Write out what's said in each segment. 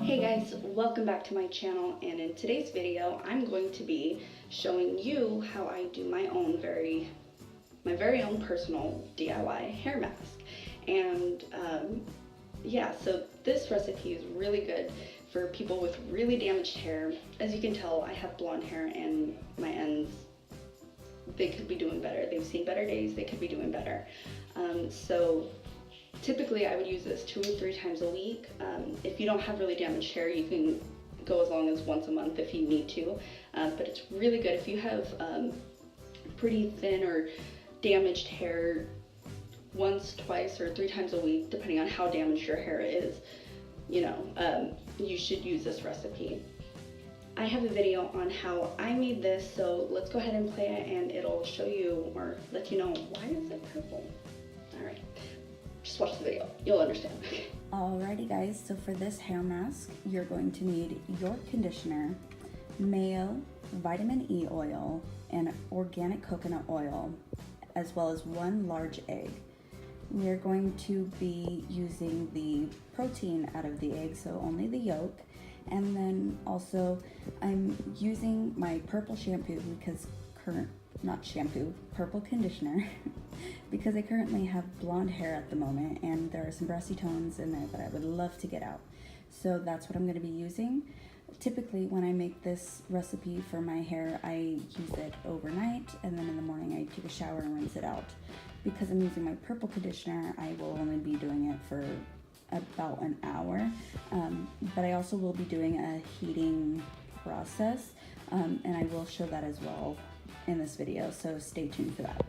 Hey guys, welcome back to my channel, and in today's video I'm going to be showing you how I do my very own personal DIY hair mask. And yeah, so this recipe is really good for people with really damaged hair. As you can tell, I have blonde hair and my ends, they could be doing better. They've seen better days, they could be doing better. So typically I would use this 2 or 3 times a week. If you don't have really damaged hair, you can go as long as once a month if you need to. But it's really good if you have pretty thin or damaged hair. Once, twice, or 3 times a week, depending on how damaged your hair is, you should use this recipe. I have a video on how I made this, so let's go ahead and play it and it'll show you or let you know why is it purple. Alright, just watch the video, you'll understand. Alrighty guys, so for this hair mask, you're going to need your conditioner, mayo, vitamin E oil, and organic coconut oil, as well as 1 large egg. We're going to be using the protein out of the egg, so only the yolk. And then also I'm using my purple shampoo because purple conditioner because I currently have blonde hair at the moment and there are some brassy tones in there that I would love to get out. So that's what I'm going to be using. Typically when I make this recipe for my hair, I use it overnight and then in the morning I take a shower and rinse it out. Because I'm using my purple conditioner, I will only be doing it for about an hour, but I also will be doing a heating process, and I will show that as well in this video, so stay tuned for that.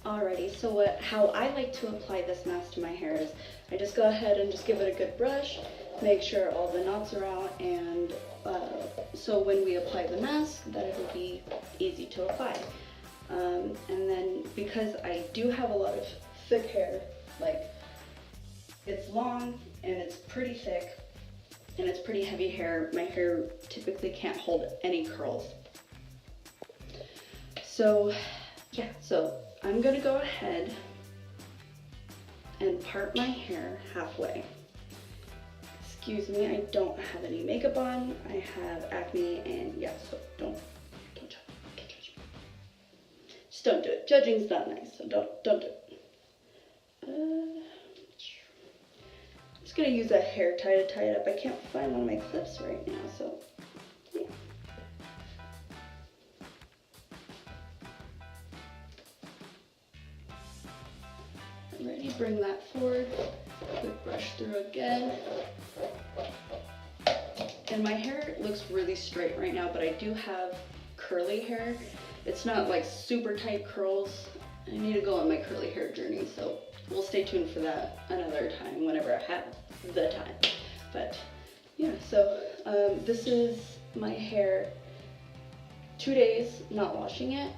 Alrighty, so how I like to apply this mask to my hair is I just go ahead and just give it a good brush, make sure all the knots are out, and so when we apply the mask, that it will be easy to apply. And then because I do have a lot of thick hair, like it's long and it's pretty thick and it's pretty heavy hair, my hair typically can't hold any curls. So yeah, so I'm gonna go ahead and part my hair halfway. Excuse me, I don't have any makeup on. I have acne and yeah, so don't judge me. Just don't do it. Judging's not nice, so don't do it. I'm just gonna use a hair tie to tie it up. I can't find one of my clips right now, so yeah. Ready, bring that forward, quick brush through again. And my hair looks really straight right now, but I do have curly hair. It's not like super tight curls. I need to go on my curly hair journey, so we'll stay tuned for that another time whenever I have the time. But yeah, so this is my hair 2 days not washing it.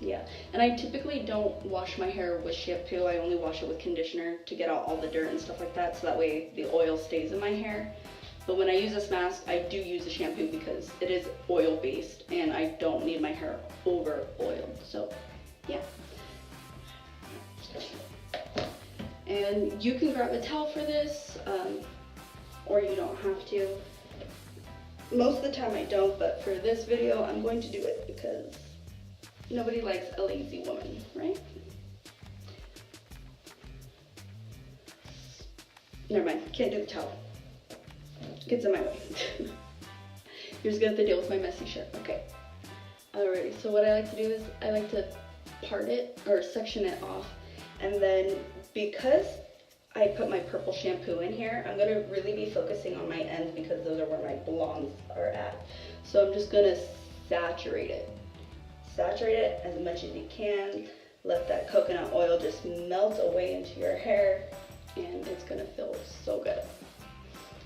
Yeah, and I typically don't wash my hair with shampoo. I only wash it with conditioner to get out all the dirt and stuff like that, so that way the oil stays in my hair. But when I use this mask, I do use a shampoo because it is oil based and I don't need my hair over oiled. So yeah. And you can grab a towel for this, or you don't have to. Most of the time I don't, but for this video I'm going to do it because nobody likes a lazy woman, right? Never mind, can't do the towel. Gets in my way. You're just gonna have to deal with my messy shirt, okay. Alrighty, so what I like to do is I like to part it or section it off, and then because I put my purple shampoo in here, I'm gonna really be focusing on my ends because those are where my blondes are at. So I'm just gonna saturate it. Saturate it as much as you can. Let that coconut oil just melt away into your hair, and it's gonna feel so good.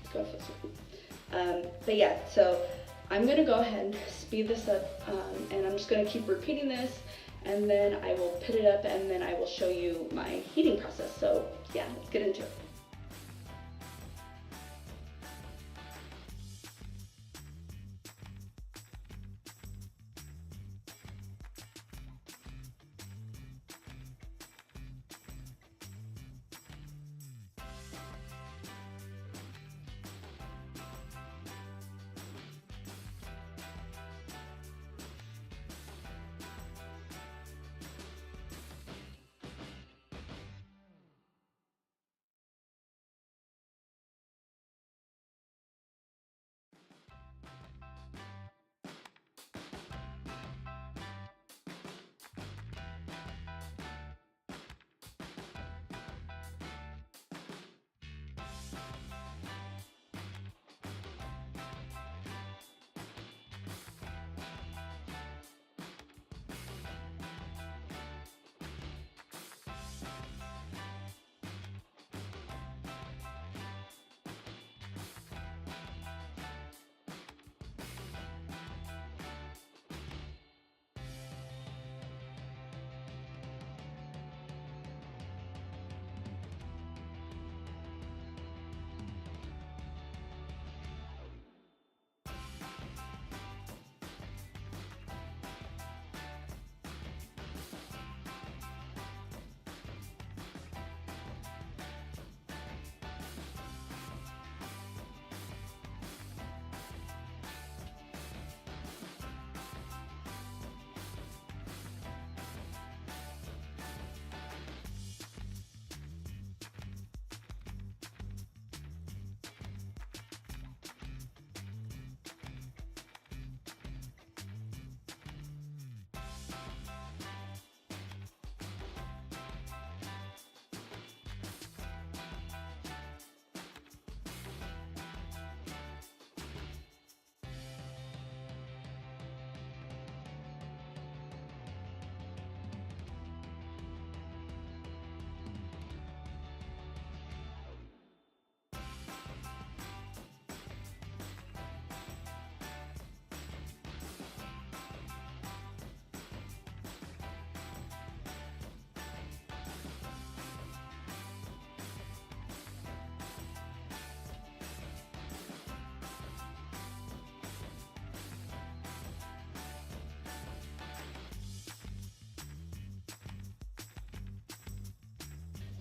It's gonna feel so good. But yeah, so I'm gonna go ahead and speed this up, and I'm just gonna keep repeating this, and then I will put it up, and then I will show you my heating process. So yeah, let's get into it.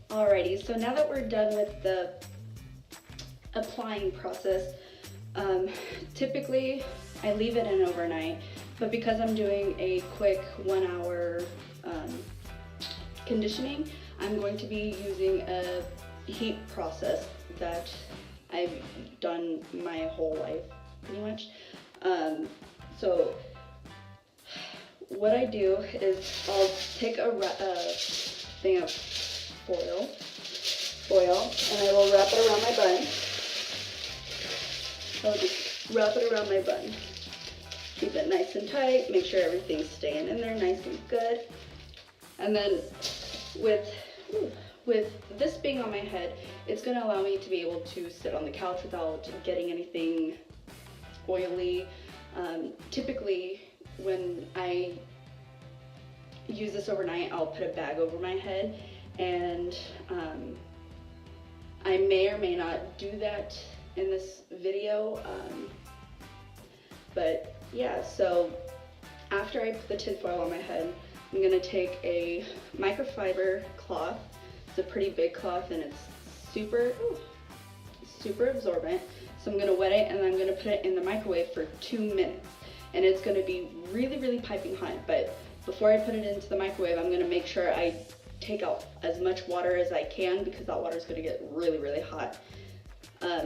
Alrighty, so now that we're done with the applying process, typically I leave it in overnight, but because I'm doing a quick 1 hour conditioning, I'm going to be using a heat process that I've done my whole life pretty much. So what I do is I'll take a thing of oil, and I will wrap it around my bun. I'll just wrap it around my bun. Keep it nice and tight, make sure everything's staying in there nice and good. And then with this being on my head, it's gonna allow me to be able to sit on the couch without getting anything oily. Typically, when I use this overnight, I'll put a bag over my head, and I may or may not do that in this video. But yeah, so after I put the tinfoil on my head, I'm gonna take a microfiber cloth. It's a pretty big cloth and it's super absorbent. So I'm gonna wet it and I'm gonna put it in the microwave for 2 minutes. And it's gonna be really, really piping hot. But before I put it into the microwave, I'm gonna make sure I take out as much water as I can because that water is gonna get really, really hot.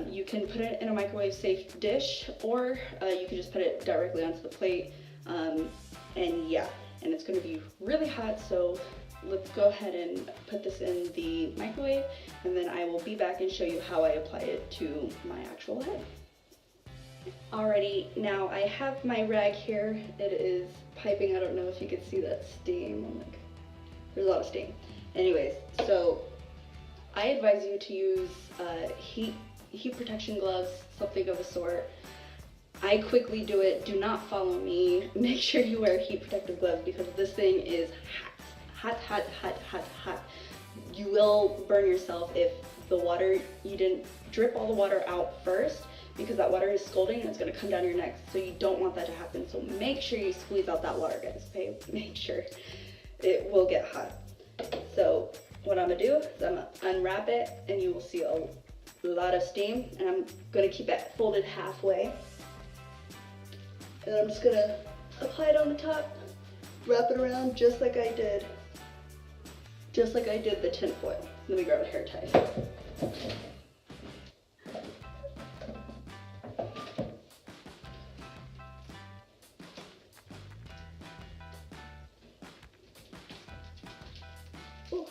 You can put it in a microwave safe dish, or you can just put it directly onto the plate. And yeah, and it's gonna be really hot, so let's go ahead and put this in the microwave, and then I will be back and show you how I apply it to my actual head. Alrighty, now I have my rag here. It is piping. I don't know if you can see that steam. There's a lot of steam. Anyways, so I advise you to use heat protection gloves, something of the sort. I quickly do it. Do not follow me. Make sure you wear heat protective gloves because this thing is hot, hot, hot, hot, hot. You will burn yourself if the water, you didn't drip all the water out first, because that water is scalding and it's going to come down your neck. So you don't want that to happen. So make sure you squeeze out that water, guys. Okay? Make sure. It will get hot. So what I'm going to do is I'm going to unwrap it, and you will see a lot of steam. And I'm going to keep it folded halfway. And I'm just going to apply it on the top, wrap it around just like I did the tin foil. Let me grab a hair tie. Ooh.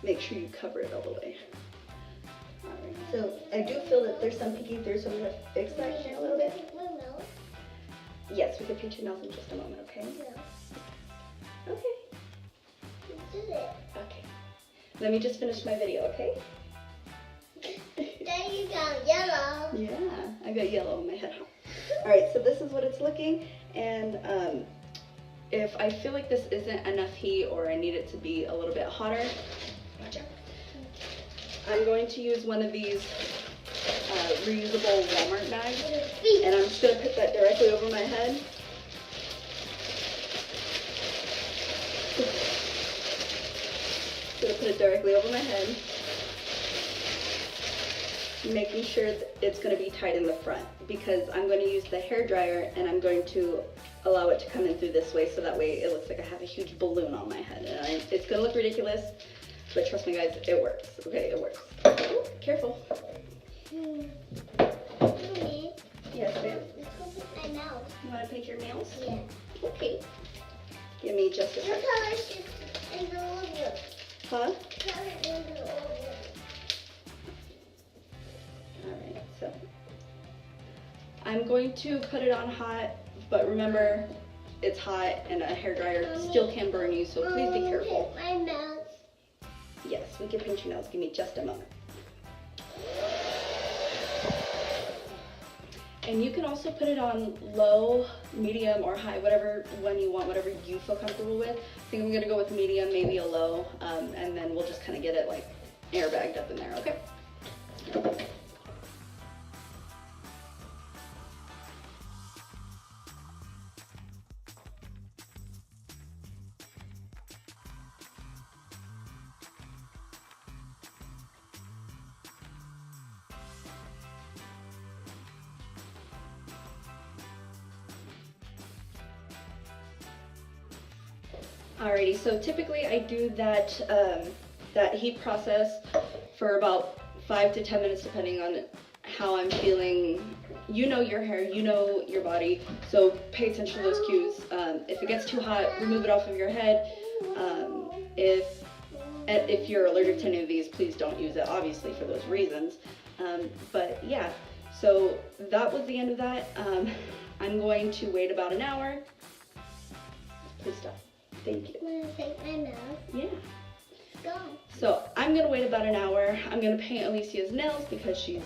Make sure you cover it all the way. Alright, so I do feel that there's some peeking through, so I'm going to fix that here a little bit. Yes, we can paint your nails in just a moment, okay? Yeah. Okay. Okay. Let me just finish my video, okay? Then you got yellow. Yeah, I got yellow on my head. Alright, so this is what it's looking, and if I feel like this isn't enough heat or I need it to be a little bit hotter, I'm going to use one of these reusable Walmart bags, and I'm just going to put that directly over my head. Going to put it directly over my head, making sure that it's going to be tight in the front, because I'm going to use the hair dryer and I'm going to allow it to come in through this way, so that way it looks like I have a huge balloon on my head. And it's going to look ridiculous, but trust me guys, it works. Okay, it works. Ooh, careful. Mommy, Yes, ma'am. let's go paint my nails. You want to paint your nails? Yeah. Okay. Give me just a What second. color is in the old one? Huh? What color is in the old one? Alright, so I'm going to put it on hot, but remember, it's hot and a hairdryer still can burn you, so please be careful. Paint my nails. Yes, we can paint your nails. Give me just a moment. And you can also put it on low, medium, or high, whatever one you want, whatever you feel comfortable with. I think I'm gonna go with medium, maybe a low, and then we'll just kind of get it like airbagged up in there, okay? Alrighty, so typically I do that that heat process for about 5 to 10 minutes depending on how I'm feeling. You know your hair, you know your body, so pay attention to those cues. If it gets too hot, remove it off of your head. If you're allergic to any of these, please don't use it, obviously, for those reasons. But yeah, so that was the end of that. I'm going to wait about an hour. Please stop. Thank you. I'm gonna paint my nails. Yeah. Go. So I'm gonna wait about an hour. I'm gonna paint Alicia's nails because she's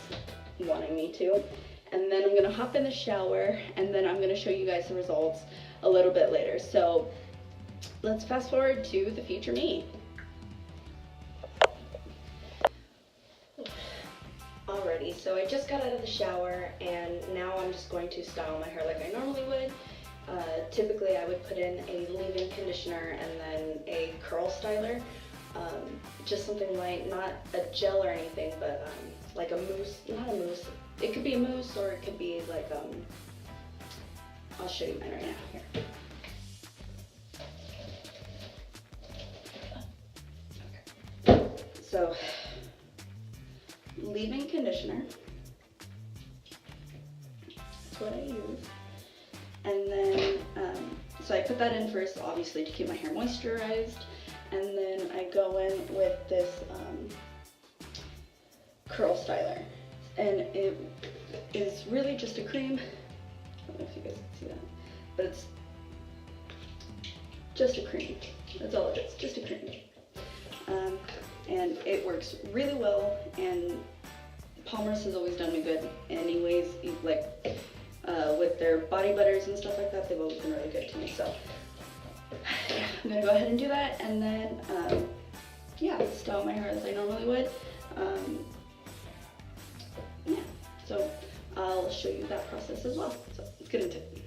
wanting me to. And then I'm gonna hop in the shower, and then I'm gonna show you guys the results a little bit later. So let's fast forward to the future me. So I just got out of the shower and now I'm just going to style my hair like I normally would. Typically I would put in a leave-in conditioner and then a curl styler. Just something light, not a gel or anything, but like a mousse, not a mousse. It could be a mousse or it could be like, I'll show you mine right now, here. Okay. So, leave-in conditioner, that's what I use. And then, so I put that in first, obviously, to keep my hair moisturized. And then I go in with this curl styler. And it is really just a cream. I don't know if you guys can see that. But it's just a cream. That's all it is, just a cream. And it works really well, and Palmer's has always done me good anyways, like with their body butters and stuff like that, they've always been really good to me. So yeah, I'm gonna go ahead and do that, and then yeah, style my hair as I normally would. Yeah, so I'll show you that process as well. So let's get into it.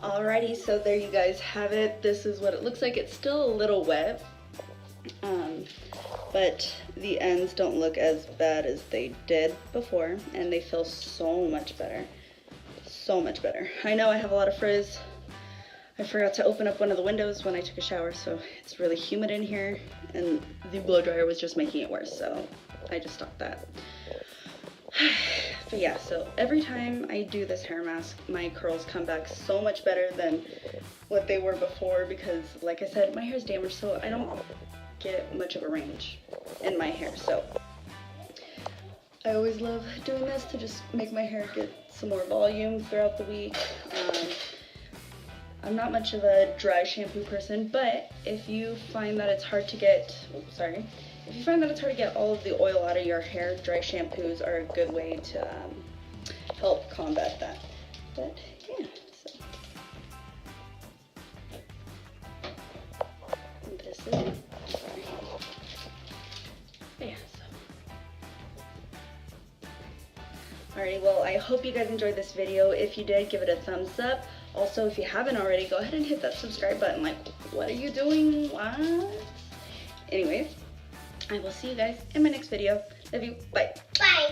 Alrighty, so there you guys have it. This is what it looks like. It's still a little wet, but the ends don't look as bad as they did before, and they feel so much better. So much better. I know I have a lot of frizz. I forgot to open up one of the windows when I took a shower, so it's really humid in here, and the blow dryer was just making it worse, so I just stopped that. But yeah, so every time I do this hair mask, my curls come back so much better than what they were before, because like I said, my hair is damaged, so I don't get much of a range in my hair. So I always love doing this to just make my hair get some more volume throughout the week. I'm not much of a dry shampoo person, but if you find that it's hard to get, if you find that it's hard to get all of the oil out of your hair, dry shampoos are a good way to help combat that. But yeah, so this is it. But yeah, so. Alrighty, well, I hope you guys enjoyed this video. If you did, give it a thumbs up. Also, if you haven't already, go ahead and hit that subscribe button. Like, what are you doing? What? Anyways, I will see you guys in my next video. Love you. Bye. Bye.